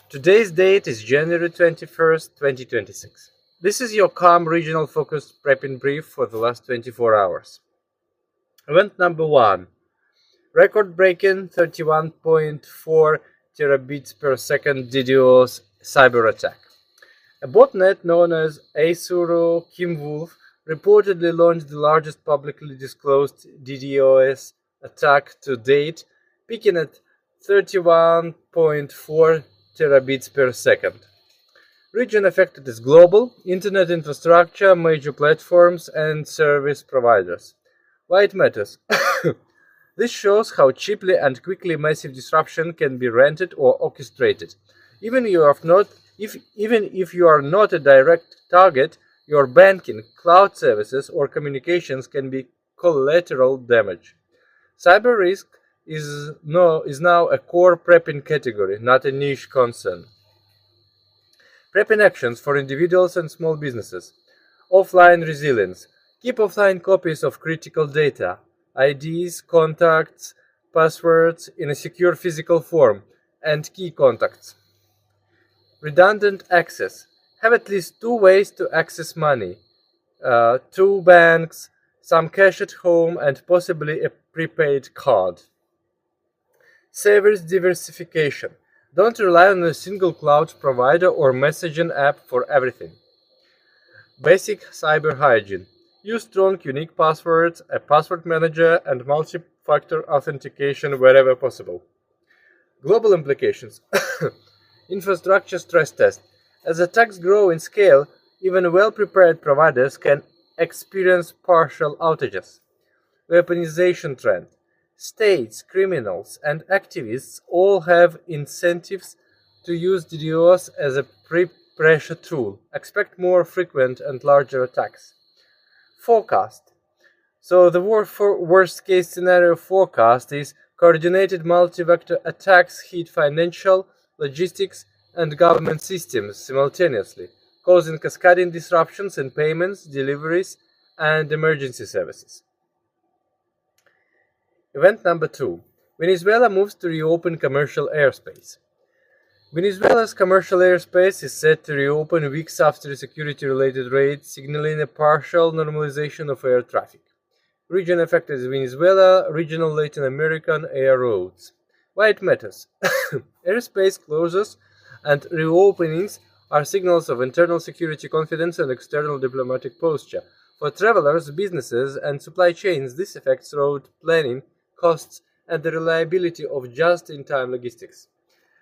Today's date is January 21st, 2026. This is your calm regional focused prepping brief for the last 24 hours. Event number 1. Record-breaking 31.4 terabits per second DDoS cyberattack. A botnet known as Kyiv reportedly launched the largest publicly disclosed DDoS attack to date, peaking at 31.4 terabits per second. Region affected is global, internet infrastructure, major platforms, and service providers. Why it matters? This shows how cheaply and quickly massive disruption can be rented or orchestrated. Even if you are not a direct target, your banking, cloud services, or communications can be collateral damage. Cyber risk is now a core prepping category, not a niche concern. Prepping actions for individuals and small businesses. Offline resilience. Keep offline copies of critical data, IDs, contacts, passwords in a secure physical form, and key contacts. Redundant access. Have at least 2 ways to access money. 2 banks, some cash at home, and possibly a prepaid card. Service diversification. Don't rely on a single cloud provider or messaging app for everything. Basic cyber hygiene. Use strong, unique passwords, a password manager, and multi-factor authentication wherever possible. Global implications. Infrastructure stress test. As attacks grow in scale, even well-prepared providers can experience partial outages. Weaponization trend. States, criminals, and activists all have incentives to use DDoS as a pre-pressure tool. Expect more frequent and larger attacks. Forecast. So the worst case scenario forecast is coordinated multi-vector attacks hit financial, logistics, and government systems simultaneously, causing cascading disruptions in payments, deliveries, and emergency services. Event number 2. Venezuela moves to reopen commercial airspace. Venezuela's commercial airspace is set to reopen weeks after security-related raids, signaling a partial normalization of air traffic. Region affected is Venezuela, regional Latin American air routes. Why it matters? Airspace closures and reopenings are signals of internal security confidence and external diplomatic posture. For travelers, businesses, and supply chains, this affects road planning, costs, and the reliability of just-in-time logistics.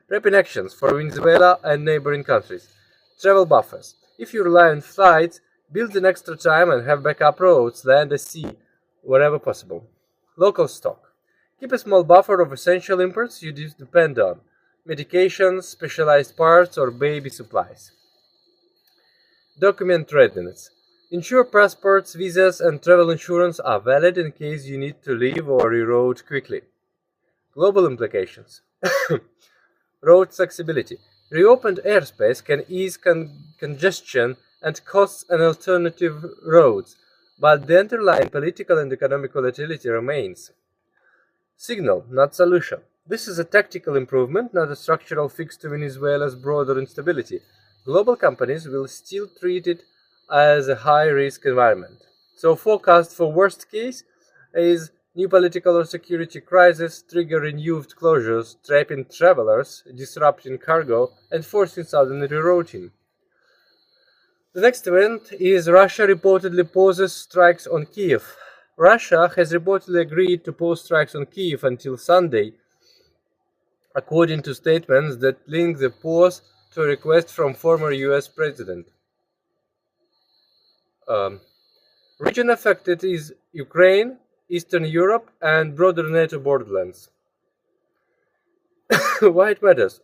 Prepping actions for Venezuela and neighboring countries. Travel buffers. If you rely on flights, build in extra time and have backup roads, land and sea, wherever possible. Local stock. Keep a small buffer of essential imports you depend on. Medications, specialized parts, or baby supplies. Document readiness. Ensure passports, visas, and travel insurance are valid in case you need to leave or reroute quickly. Global implications. Road flexibility. Reopened airspace can ease congestion and costs an alternative roads, but the underlying political and economic volatility remains. Signal, not solution. This is a tactical improvement, not a structural fix to Venezuela's broader instability. Global companies will still treat it as a high-risk environment. So forecast for worst case is new political or security crisis, trigger renewed closures, trapping travelers, disrupting cargo, and forcing sudden rerouting. The next event is Russia reportedly pauses strikes on Kyiv. Russia has reportedly agreed to pause strikes on Kyiv until Sunday, according to statements that link the pause to a request from former US President. Region affected is Ukraine, Eastern Europe, and broader NATO borderlands. Why it matters?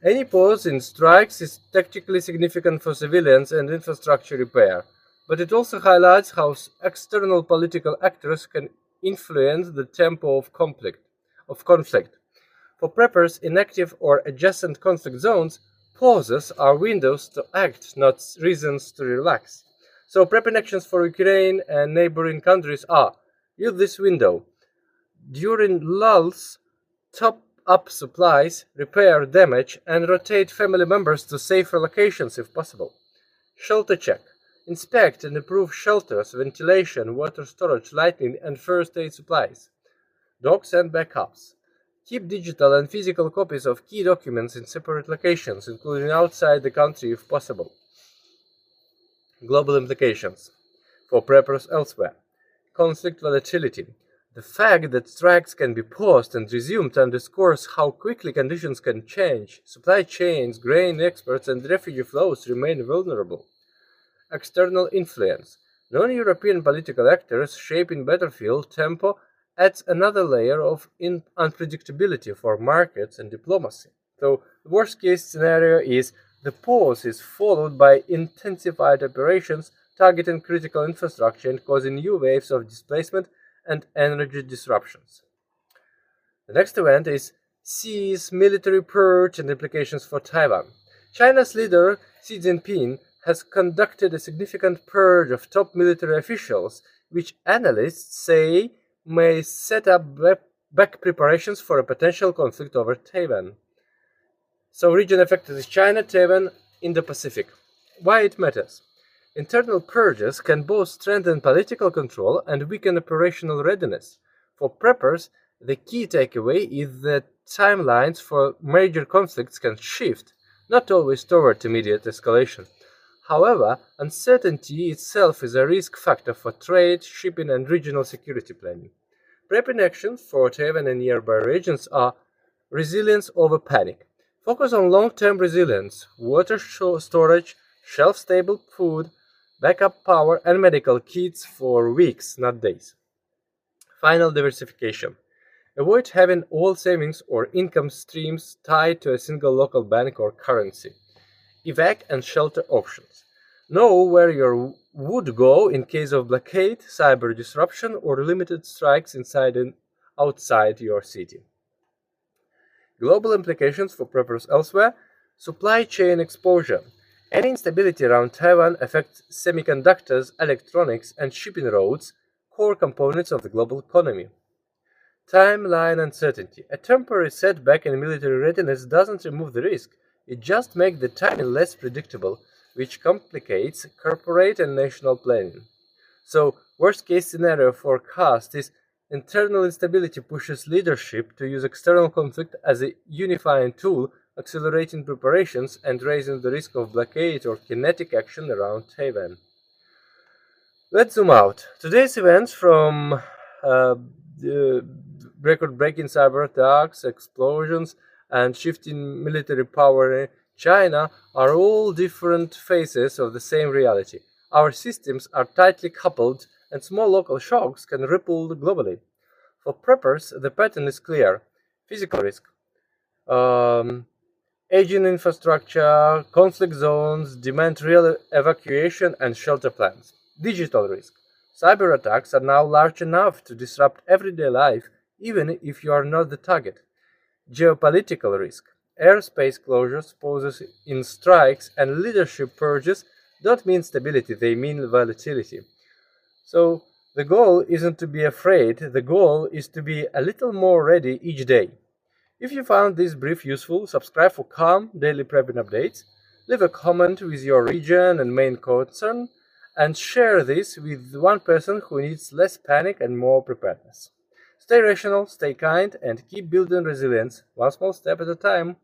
Any pause in strikes is tactically significant for civilians and infrastructure repair, but it also highlights how external political actors can influence the tempo of conflict. For preppers in active or adjacent conflict zones, pauses are windows to act, not reasons to relax. So prepping actions for Ukraine and neighboring countries are: use this window. During lulls, top up supplies, repair damage, and rotate family members to safer locations if possible. Shelter check. Inspect and improve shelters, ventilation, water storage, lighting, and first aid supplies. Docs and backups. Keep digital and physical copies of key documents in separate locations, including outside the country if possible. Global implications for preppers elsewhere. Conflict volatility. The fact that strikes can be paused and resumed underscores how quickly conditions can change. Supply chains, grain exports, and refugee flows remain vulnerable. External influence. Non-European political actors shaping battlefield tempo adds another layer of unpredictability for markets and diplomacy. So the worst-case scenario is the pause is followed by intensified operations targeting critical infrastructure and causing new waves of displacement and energy disruptions. The next event is Xi's military purge and implications for Taiwan. China's leader Xi Jinping has conducted a significant purge of top military officials, which analysts say may set up back preparations for a potential conflict over Taiwan. So region affected is China, Taiwan, Indo-Pacific. Why it matters? Internal purges can both strengthen political control and weaken operational readiness. For preppers, the key takeaway is that timelines for major conflicts can shift, not always toward immediate escalation. However, uncertainty itself is a risk factor for trade, shipping, and regional security planning. Prepping actions for Taiwan and nearby regions are resilience over panic. Focus on long-term resilience, water storage, shelf-stable food, backup power, and medical kits for weeks, not days. Final diversification. Avoid having all savings or income streams tied to a single local bank or currency. Evac and shelter options. Know where your would go in case of blockade, cyber disruption, or limited strikes inside and outside your city. Global implications for preppers elsewhere. Supply chain exposure. Any instability around Taiwan affects semiconductors, electronics, and shipping routes, core components of the global economy. Timeline uncertainty. A temporary setback in military readiness doesn't remove the risk. It just makes the timing less predictable, which complicates corporate and national planning. So, worst-case scenario forecast is internal instability pushes leadership to use external conflict as a unifying tool, accelerating preparations and raising the risk of blockade or kinetic action around Taiwan. Let's zoom out. Today's events from the record-breaking cyber attacks, explosions, and shifting military power in China are all different phases of the same reality. Our systems are tightly coupled, and small local shocks can ripple globally. For preppers, the pattern is clear. Physical risk, aging infrastructure, conflict zones demand real evacuation and shelter plans. Digital risk. Cyber attacks are now large enough to disrupt everyday life, even if you are not the target. Geopolitical risk. Airspace closures, pauses in strikes, and leadership purges don't mean stability, they mean volatility. So the goal isn't to be afraid, the goal is to be a little more ready each day. If you found this brief useful, subscribe for calm daily prepping updates, leave a comment with your region and main concern, and share this with one person who needs less panic and more preparedness. Stay rational, stay kind, and keep building resilience, one small step at a time.